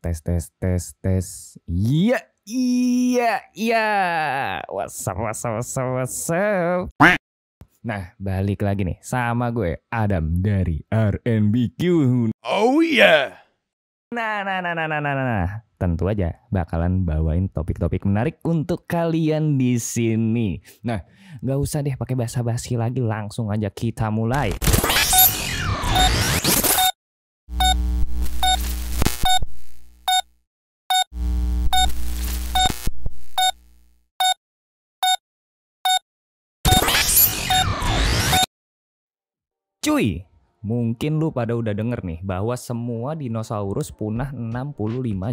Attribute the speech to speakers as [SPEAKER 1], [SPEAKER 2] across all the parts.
[SPEAKER 1] Tes tes tes tes. Iya iya iya. What's up. Nah, balik lagi nih sama gue Adam dari RNBQ.
[SPEAKER 2] Oh yeah.
[SPEAKER 1] Nah. Tentu aja bakalan bawain topik-topik menarik untuk kalian di sini. Nah, nggak usah deh pakai basa-basi lagi, langsung aja kita mulai. Cuy, mungkin lu pada udah denger nih bahwa semua dinosaurus punah 65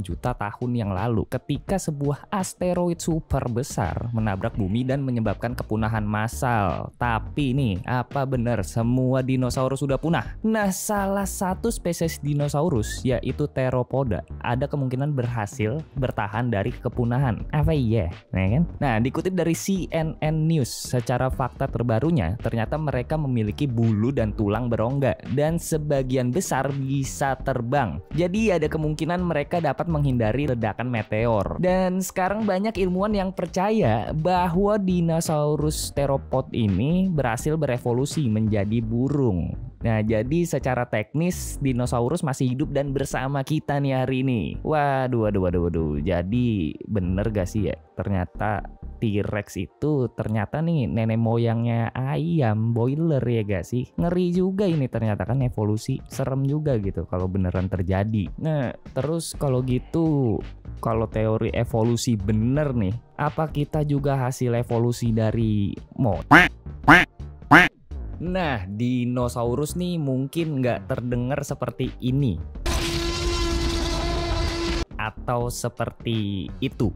[SPEAKER 1] juta tahun yang lalu ketika sebuah asteroid super besar menabrak bumi dan menyebabkan kepunahan massal. Tapi nih, apa benar semua dinosaurus sudah punah? Nah, salah satu spesies dinosaurus yaitu Theropoda ada kemungkinan berhasil bertahan dari kepunahan. Apa iya? Nah, dikutip dari CNN News, secara fakta terbarunya ternyata mereka memiliki bulu dan tulang berongga dan sebagian besar bisa terbang. Jadi ada kemungkinan mereka dapat menghindari ledakan meteor. Dan sekarang banyak ilmuwan yang percaya bahwa dinosaurus theropod ini berhasil berevolusi menjadi burung. Nah, jadi secara teknis dinosaurus masih hidup dan bersama kita nih hari ini. Waduh. Jadi bener gak sih ya? Ternyata T-Rex itu ternyata nih nenek moyangnya ayam boiler, ya gak sih? Ngeri juga ini, ternyata kan evolusi. Serem juga gitu kalau beneran terjadi. Nah, terus kalau gitu, kalau teori evolusi bener nih, apa kita juga hasil evolusi dari mod? Nah, dinosaurus nih mungkin nggak terdengar seperti ini atau seperti itu.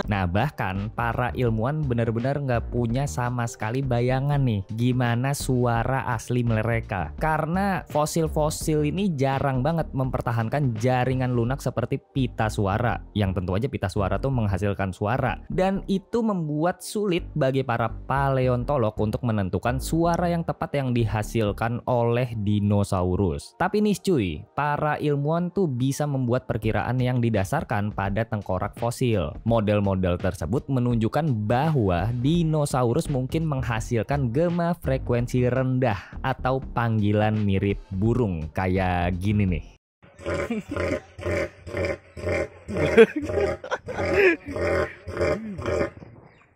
[SPEAKER 1] Nah, bahkan para ilmuwan benar-benar nggak punya sama sekali bayangan nih gimana suara asli mereka. Karena fosil-fosil ini jarang banget mempertahankan jaringan lunak seperti pita suara. Yang tentu aja pita suara tuh menghasilkan suara. Dan itu membuat sulit bagi para paleontolog untuk menentukan suara yang tepat yang dihasilkan oleh dinosaurus. Tapi nih cuy, para ilmuwan tuh bisa membuat perkiraan yang didasarkan pada tengkorak fosil. Model-model tersebut menunjukkan bahwa dinosaurus mungkin menghasilkan gema frekuensi rendah atau panggilan mirip burung kayak gini nih.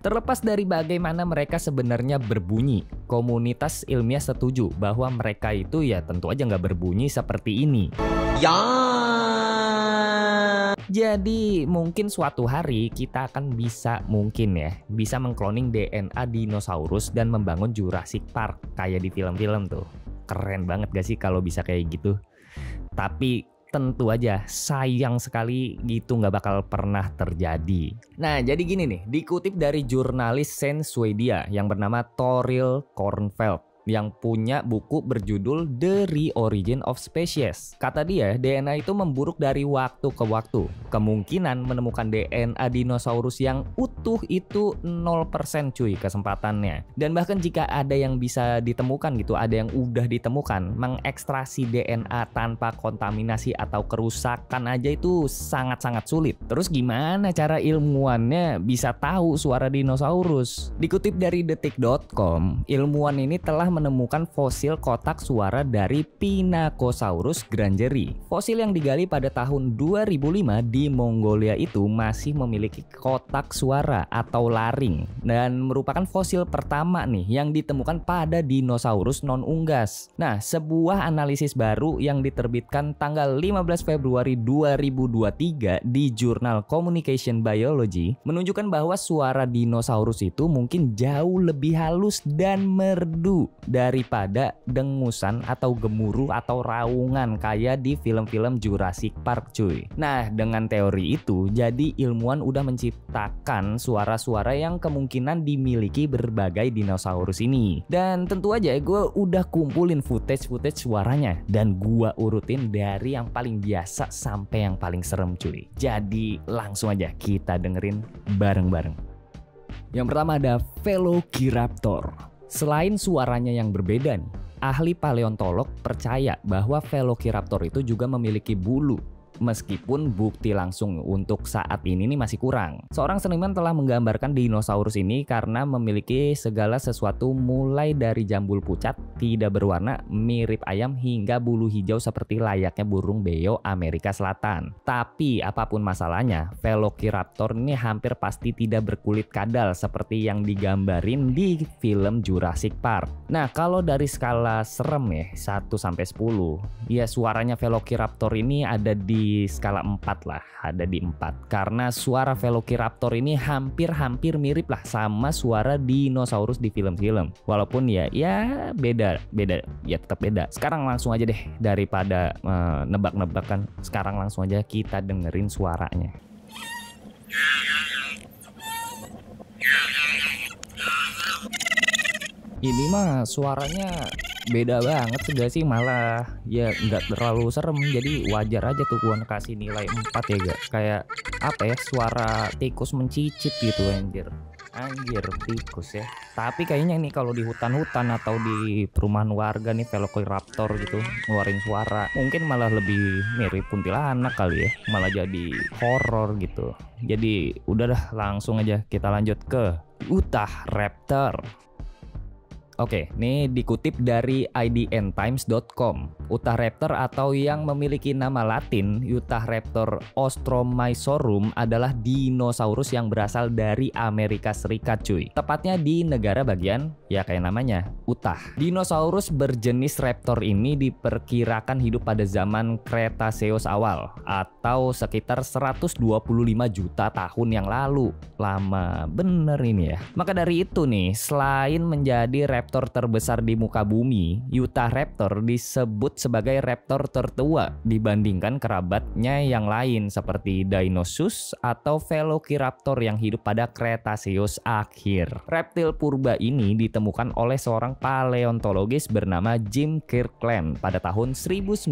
[SPEAKER 1] Terlepas dari bagaimana mereka sebenarnya berbunyi, komunitas ilmiah setuju bahwa mereka itu ya tentu aja nggak berbunyi seperti ini. Jadi mungkin suatu hari kita akan bisa mengkloning DNA dinosaurus dan membangun Jurassic Park kayak di film-film tuh. Keren banget gak sih kalau bisa kayak gitu? Tapi tentu aja sayang sekali gitu nggak bakal pernah terjadi. Nah, jadi gini nih, dikutip dari jurnalis Science Swedia yang bernama Toril Kornfeld yang punya buku berjudul The Re-Origin of Species. Kata dia, DNA itu memburuk dari waktu ke waktu. Kemungkinan menemukan DNA dinosaurus yang utuh itu 0% cuy kesempatannya. Dan bahkan jika ada yang bisa ditemukan gitu, ada yang udah ditemukan, mengekstraksi DNA tanpa kontaminasi atau kerusakan aja itu sangat-sangat sulit. Terus gimana cara ilmuwannya bisa tahu suara dinosaurus? Dikutip dari detik.com, ilmuwan ini telah menemukan fosil kotak suara dari Pinacosaurus grangeri. Fosil yang digali pada tahun 2005 di Mongolia itu masih memiliki kotak suara atau laring dan merupakan fosil pertama nih yang ditemukan pada dinosaurus non-unggas. Nah, sebuah analisis baru yang diterbitkan tanggal 15 Februari 2023 di jurnal Communication Biology menunjukkan bahwa suara dinosaurus itu mungkin jauh lebih halus dan merdu daripada dengusan atau gemuruh atau raungan kayak di film-film Jurassic Park cuy. Nah, dengan teori itu jadi ilmuwan udah menciptakan suara-suara yang kemungkinan dimiliki berbagai dinosaurus ini. Dan tentu aja gue udah kumpulin footage suaranya dan gue urutin dari yang paling biasa sampai yang paling serem cuy. Jadi langsung aja kita dengerin bareng-bareng. Yang pertama ada Velociraptor. Selain suaranya yang berbeda nih, ahli paleontolog percaya bahwa Velociraptor itu juga memiliki bulu. Meskipun bukti langsung untuk saat ini nih masih kurang. Seorang seniman telah menggambarkan dinosaurus ini karena memiliki segala sesuatu mulai dari jambul pucat, tidak berwarna, mirip ayam hingga bulu hijau seperti layaknya burung beo Amerika Selatan. Tapi apapun masalahnya, Velociraptor ini hampir pasti tidak berkulit kadal seperti yang digambarin di film Jurassic Park. Nah, kalau dari skala serem ya, 1-10, ya suaranya Velociraptor ini ada di skala 4 lah, ada di 4. Karena suara Velociraptor ini hampir mirip lah sama suara dinosaurus di film-film. Walaupun ya beda, ya tetap beda. Sekarang langsung aja deh, daripada nebak-nebakan, sekarang langsung aja kita dengerin suaranya. Ini mah suaranya beda banget sih, malah ya nggak terlalu serem, jadi wajar aja tuh gua kasih nilai 4 ya gak. Kayak apa ya, suara tikus mencicit gitu anjir tikus ya. Tapi kayaknya nih kalau di hutan-hutan atau di perumahan warga nih Velociraptor gitu ngeluarin suara, mungkin malah lebih mirip kuntilanak kali ya, malah jadi horor gitu. Jadi udah dah, langsung aja kita lanjut ke Utahraptor. Oke, ini dikutip dari idntimes.com. Utahraptor atau yang memiliki nama latin Utahraptor ostromysorum adalah dinosaurus yang berasal dari Amerika Serikat cuy. Tepatnya di negara bagian, ya kayak namanya, Utah. Dinosaurus berjenis raptor ini diperkirakan hidup pada zaman Cretaceous awal atau sekitar 125 juta tahun yang lalu. Lama bener ini ya. Maka dari itu nih, selain menjadi raptor terbesar di muka bumi, Utahraptor disebut sebagai raptor tertua dibandingkan kerabatnya yang lain seperti Dinosuchus atau Velociraptor yang hidup pada Cretaceous akhir. Reptil purba ini ditemukan oleh seorang paleontologis bernama Jim Kirkland pada tahun 1991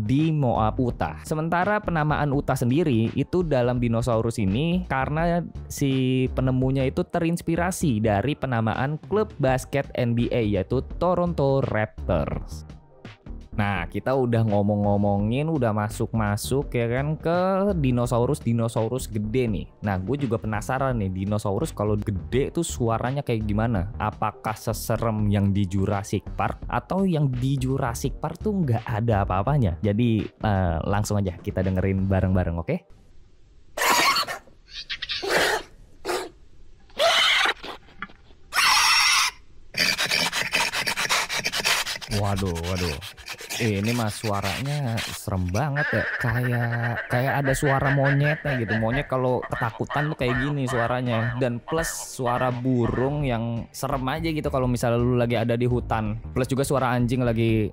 [SPEAKER 1] di Moab, Utah. Sementara penamaan Utah sendiri itu dalam dinosaurus ini karena si penemunya itu terinspirasi dari penamaan klub basket NBA yaitu Toronto Raptors. Nah, kita udah ngomongin, udah masuk ya kan ke dinosaurus gede nih. Nah, gue juga penasaran nih, dinosaurus kalau gede tuh suaranya kayak gimana? Apakah seserem yang di Jurassic Park atau yang di Jurassic Park tuh nggak ada apa-apanya? Jadi langsung aja kita dengerin bareng-bareng, oke? Waduh. Ini mah suaranya serem banget ya. Kayak ada suara monyetnya gitu. Monyet kalau ketakutan tuh kayak gini suaranya. Dan plus suara burung yang serem aja gitu kalau misalnya lu lagi ada di hutan. Plus juga suara anjing lagi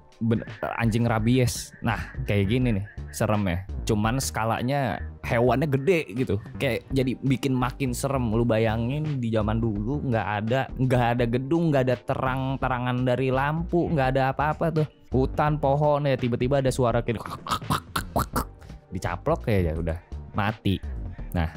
[SPEAKER 1] anjing rabies. Nah, kayak gini nih serem ya. Cuman skalanya hewannya gede gitu. Kayak jadi bikin makin serem. Lu bayangin di zaman dulu nggak ada gedung, nggak ada terangan dari lampu, nggak ada apa-apa tuh. Hutan, pohon ya, tiba-tiba ada suara kayak dicaplok ya udah mati. Nah,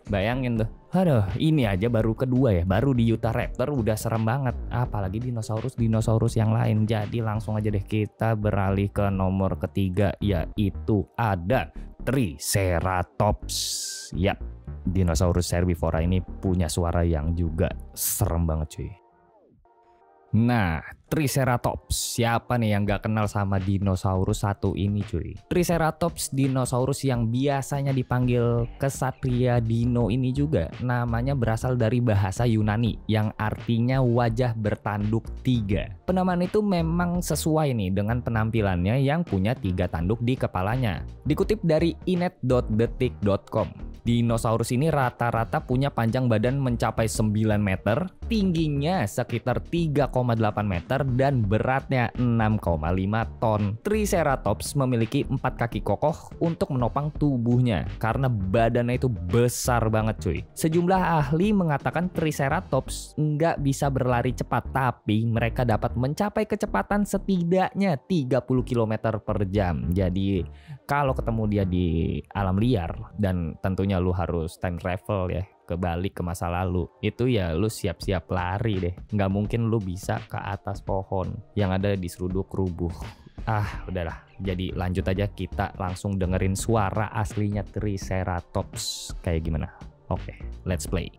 [SPEAKER 1] bayangin tuh. Aduh, ini aja baru kedua ya, baru di Utahraptor udah serem banget. Apalagi dinosaurus yang lain. Jadi langsung aja deh kita beralih ke nomor ketiga, yaitu ada Triceratops. Yap, dinosaurus herbivora ini punya suara yang juga serem banget cuy. Nah, Triceratops, siapa nih yang gak kenal sama dinosaurus satu ini cuy? Triceratops, dinosaurus yang biasanya dipanggil kesatria dino ini juga namanya berasal dari bahasa Yunani yang artinya wajah bertanduk 3. Penamaan itu memang sesuai nih dengan penampilannya yang punya 3 tanduk di kepalanya. Dikutip dari inet.detik.com. Dinosaurus ini rata-rata punya panjang badan mencapai 9 meter, tingginya sekitar 3,8 meter dan beratnya 6,5 ton. Triceratops memiliki 4 kaki kokoh untuk menopang tubuhnya karena badannya itu besar banget cuy. Sejumlah ahli mengatakan Triceratops nggak bisa berlari cepat, tapi mereka dapat mencapai kecepatan setidaknya 30 km per jam. Jadi kalau ketemu dia di alam liar, dan tentunya lu harus time travel ya kebalik ke masa lalu, itu ya lu siap-siap lari deh. Nggak mungkin lu bisa ke atas pohon yang ada di seruduk rubuh. Udahlah. Jadi lanjut aja, kita langsung dengerin suara aslinya Triceratops kayak gimana. Oke, let's play.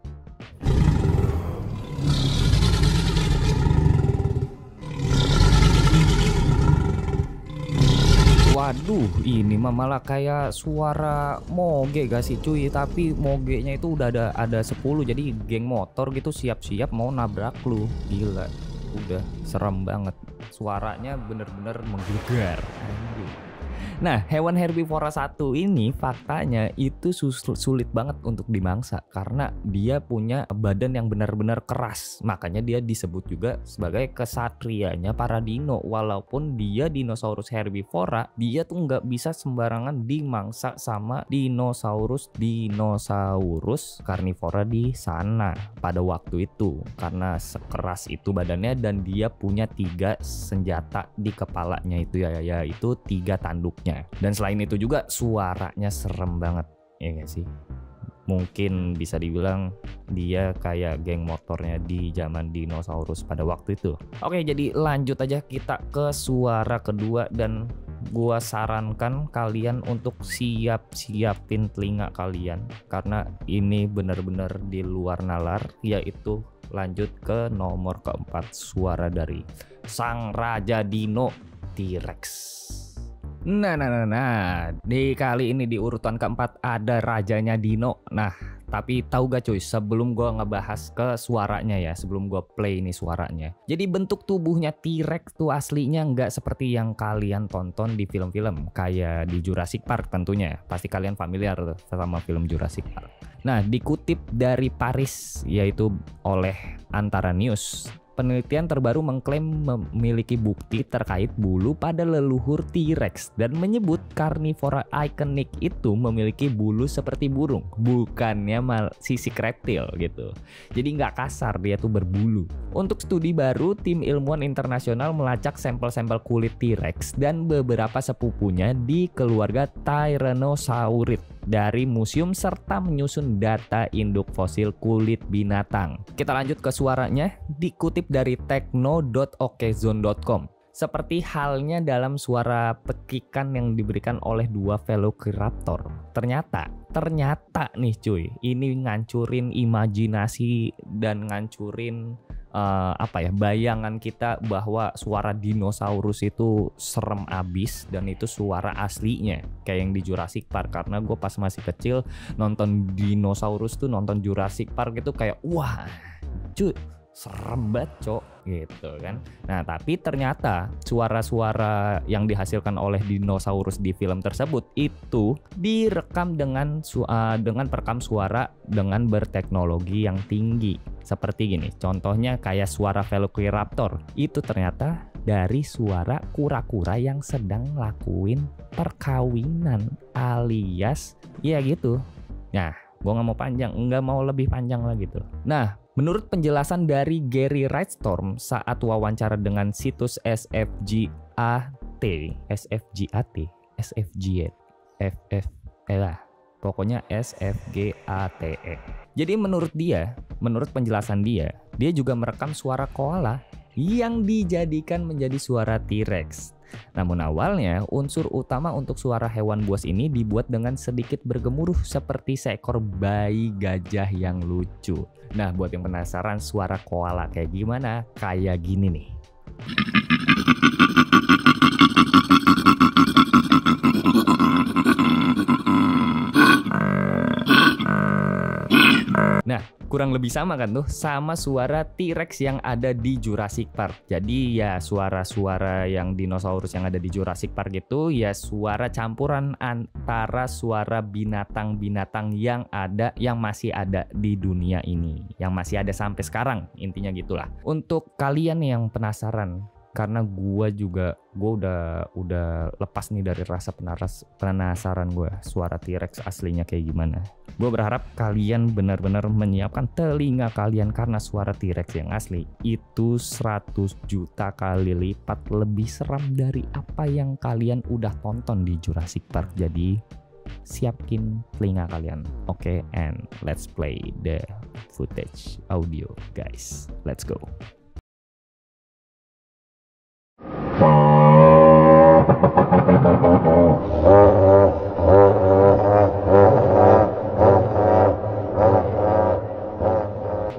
[SPEAKER 1] Waduh, ini mah malah kayak suara moge gak sih cuy? Tapi mogenya itu udah ada 10, jadi geng motor gitu siap-siap mau nabrak lu. Gila, udah serem banget. Suaranya bener-bener menggelegar. Nah, hewan herbivora satu ini faktanya itu sulit banget untuk dimangsa karena dia punya badan yang benar-benar keras. Makanya dia disebut juga sebagai kesatrianya para dino. Walaupun dia dinosaurus herbivora, dia tuh nggak bisa sembarangan dimangsa sama dinosaurus karnivora di sana pada waktu itu. Karena sekeras itu badannya dan dia punya 3 senjata di kepalanya itu yaitu 3 tanduknya. Dan selain itu juga suaranya serem banget, ya gak sih? Mungkin bisa dibilang dia kayak geng motornya di zaman dinosaurus pada waktu itu. Oke, jadi lanjut aja kita ke suara kedua, dan gua sarankan kalian untuk siapin telinga kalian karena ini benar-benar di luar nalar, yaitu lanjut ke nomor keempat, suara dari sang raja dino T-Rex. Nah, di kali ini di urutan keempat ada rajanya dino. Nah, tapi tahu gak cuy, sebelum gua ngebahas ke suaranya ya, sebelum gua play ini suaranya. Jadi bentuk tubuhnya T-Rex tuh aslinya nggak seperti yang kalian tonton di film-film, kayak di Jurassic Park tentunya. Pasti kalian familiar tuh sama film Jurassic Park. Nah, dikutip dari Paris, yaitu oleh Antara News, penelitian terbaru mengklaim memiliki bukti terkait bulu pada leluhur T-Rex dan menyebut karnivora ikonik itu memiliki bulu seperti burung, bukannya sisik reptil gitu. Jadi nggak kasar, dia tuh berbulu. Untuk studi baru, tim ilmuwan internasional melacak sampel-sampel kulit T-Rex dan beberapa sepupunya di keluarga Tyrannosaurid dari museum serta menyusun data induk fosil kulit binatang. Kita lanjut ke suaranya, dikutip dari techno.okezone.com. Seperti halnya dalam suara pekikan yang diberikan oleh 2 velociraptor. Ternyata nih cuy, ini ngancurin imajinasi dan ngancurin bayangan kita bahwa suara dinosaurus itu serem abis dan itu suara aslinya kayak yang di Jurassic Park. Karena gue pas masih kecil nonton dinosaurus tuh, nonton Jurassic Park itu kayak wah cuy serem banget cok gitu kan. Nah, tapi ternyata suara-suara yang dihasilkan oleh dinosaurus di film tersebut itu direkam dengan perekam suara dengan berteknologi yang tinggi. Seperti gini, contohnya kayak suara Velociraptor itu ternyata dari suara kura-kura yang sedang lakuin perkawinan, alias ya gitu. Nah, gue nggak mau lebih panjang lagi tuh. Nah, menurut penjelasan dari Gary Wrightstorm saat wawancara dengan situs SFGATE. Jadi menurut penjelasan dia juga merekam suara koala yang dijadikan menjadi suara T-Rex. Namun awalnya unsur utama untuk suara hewan buas ini dibuat dengan sedikit bergemuruh seperti seekor bayi gajah yang lucu. Nah, buat yang penasaran suara koala kayak gimana? Kayak gini nih. Nah, kurang lebih sama kan tuh sama suara T-Rex yang ada di Jurassic Park. Jadi ya suara-suara yang dinosaurus yang ada di Jurassic Park itu ya suara campuran antara suara binatang-binatang yang masih ada di dunia ini, yang masih ada sampai sekarang, intinya gitulah. Untuk kalian yang penasaran, karena gue udah lepas nih dari rasa penasaran gue suara T-Rex aslinya kayak gimana. Gue berharap kalian benar-benar menyiapkan telinga kalian karena suara T-Rex yang asli itu 100 juta kali lipat lebih seram dari apa yang kalian udah tonton di Jurassic Park. Jadi siapin telinga kalian. Oke, and let's play the footage audio guys. Let's go.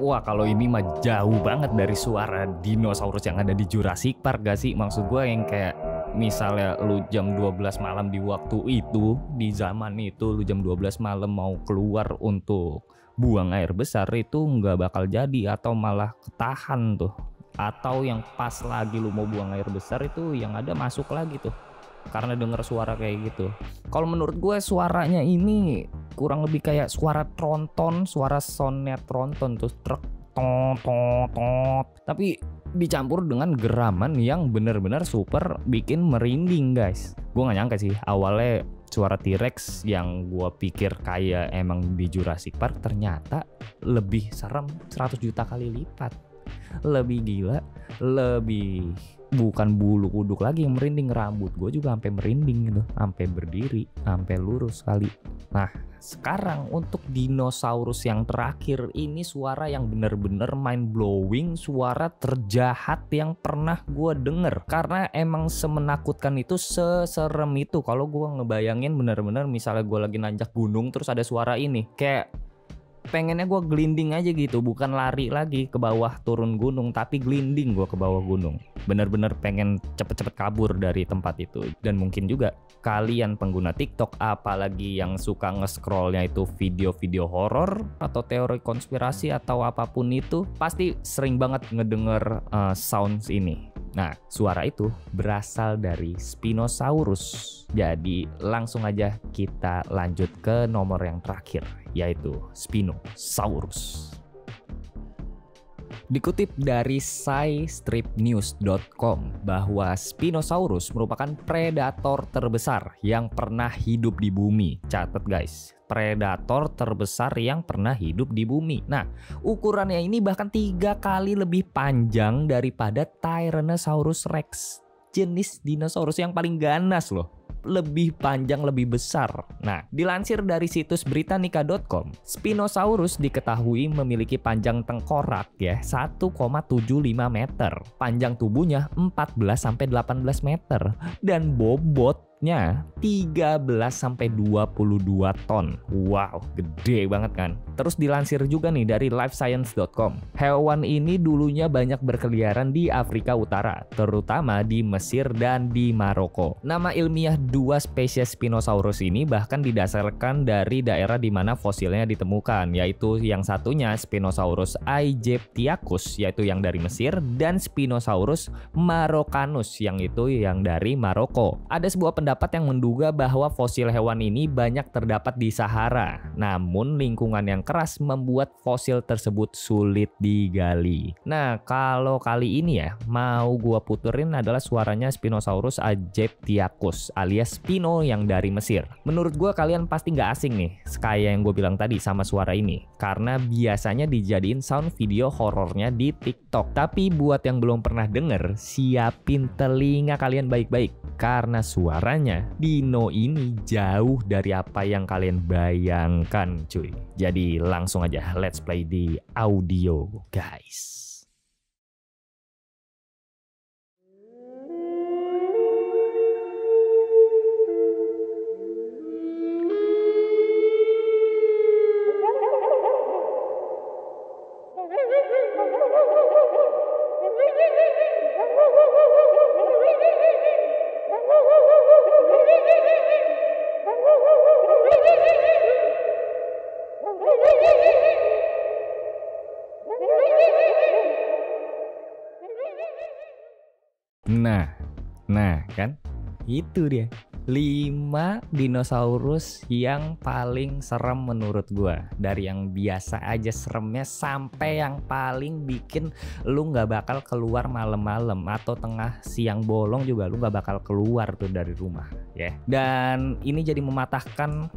[SPEAKER 1] Wah, kalau ini mah jauh banget dari suara dinosaurus yang ada di Jurassic Park gak sih? Maksud gue yang kayak misalnya lu jam 12 malam di waktu itu, di zaman itu lu jam 12 malam mau keluar untuk buang air besar, itu nggak bakal jadi atau malah ketahan tuh. Atau yang pas lagi lu mau buang air besar itu yang ada masuk lagi tuh, karena denger suara kayak gitu. Kalau menurut gue suaranya ini kurang lebih kayak suara tronton, suara soundnya tronton tuh, truk tot tot tot, tapi dicampur dengan geraman yang bener-bener super bikin merinding guys. Gue gak nyangka sih awalnya suara T-Rex yang gue pikir kayak emang di Jurassic Park ternyata lebih serem 100 juta kali lipat, lebih gila, lebih bukan bulu kuduk lagi yang merinding, rambut gue juga sampai merinding gitu, sampai berdiri, sampai lurus kali. Nah, sekarang untuk dinosaurus yang terakhir ini suara yang bener-bener mind blowing, suara terjahat yang pernah gue denger, karena emang semenakutkan itu, seserem itu. Kalau gue ngebayangin bener-bener misalnya gue lagi nanjak gunung terus ada suara ini, kayak pengennya gue glinding aja gitu, bukan lari lagi ke bawah turun gunung, tapi glinding gue ke bawah gunung. Bener-bener pengen cepet-cepet kabur dari tempat itu. Dan mungkin juga kalian pengguna TikTok, apalagi yang suka nge-scrollnya itu video-video horor atau teori konspirasi atau apapun itu, pasti sering banget ngedenger sounds ini. Nah, suara itu berasal dari Spinosaurus. Jadi langsung aja kita lanjut ke nomor yang terakhir, yaitu Spinosaurus. Dikutip dari SciStripNews.com bahwa Spinosaurus merupakan predator terbesar yang pernah hidup di bumi. Catat guys, predator terbesar yang pernah hidup di bumi. Nah, ukurannya ini bahkan 3 kali lebih panjang daripada Tyrannosaurus Rex, jenis dinosaurus yang paling ganas loh. Lebih panjang, lebih besar. Nah, dilansir dari situs Britannica.com, Spinosaurus diketahui memiliki panjang tengkorak ya 1,75 meter, panjang tubuhnya 14-18 meter, dan bobotnya 13-22 ton. Wow, gede banget kan? Terus dilansir juga nih dari LifeScience.com, hewan ini dulunya banyak berkeliaran di Afrika Utara, terutama di Mesir dan di Maroko. Nama ilmiah 2 spesies Spinosaurus ini bahkan didasarkan dari daerah di mana fosilnya ditemukan, yaitu yang satunya Spinosaurus aegyptiacus, yaitu yang dari Mesir, dan Spinosaurus maroccanus, yang itu yang dari Maroko. Ada sebuah pendapat yang menduga bahwa fosil hewan ini banyak terdapat di Sahara, namun lingkungan yang keras membuat fosil tersebut sulit digali. Nah, kalau kali ini ya mau gua puterin adalah suaranya Spinosaurus aegyptiacus alias Spino yang dari Mesir. Menurut gua kalian pasti nggak asing nih, kayak yang gue bilang tadi sama suara ini, karena biasanya dijadiin sound video horornya di TikTok. Tapi buat yang belum pernah denger, siapin telinga kalian baik-baik, karena suaranya dino ini jauh dari apa yang kalian bayangkan cuy. Jadi langsung aja let's play di audio guys. Nah kan, itu dia 5 dinosaurus yang paling serem menurut gua. Dari yang biasa aja seremnya sampai yang paling bikin lu nggak bakal keluar malam-malam atau tengah siang bolong juga lu nggak bakal keluar tuh dari rumah. ya. Dan ini jadi mematahkan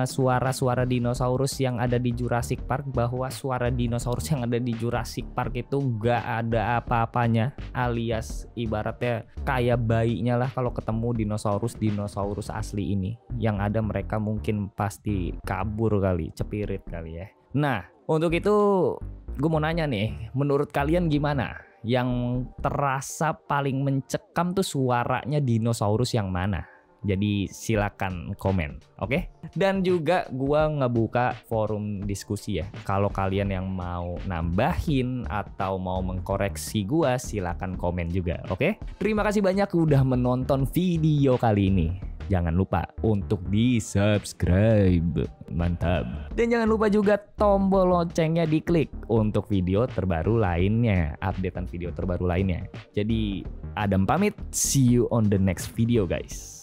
[SPEAKER 1] suara-suara dinosaurus yang ada di Jurassic Park, bahwa suara dinosaurus yang ada di Jurassic Park itu nggak ada apa-apanya, alias ibaratnya kayak bayinya lah kalau ketemu dinosaurus asli ini. Yang ada mereka mungkin pasti kabur kali, cepirit kali ya. Nah, untuk itu gue mau nanya nih, menurut kalian gimana? Yang terasa paling mencekam tuh suaranya dinosaurus yang mana? Jadi silakan komen, oke? Dan juga gua ngebuka forum diskusi ya. Kalau kalian yang mau nambahin atau mau mengkoreksi gua, silakan komen juga, oke? Terima kasih banyak udah menonton video kali ini. Jangan lupa untuk di-subscribe. Mantap. Dan jangan lupa juga tombol loncengnya diklik untuk video terbaru lainnya, updatean video terbaru lainnya. Jadi Adam pamit, see you on the next video guys.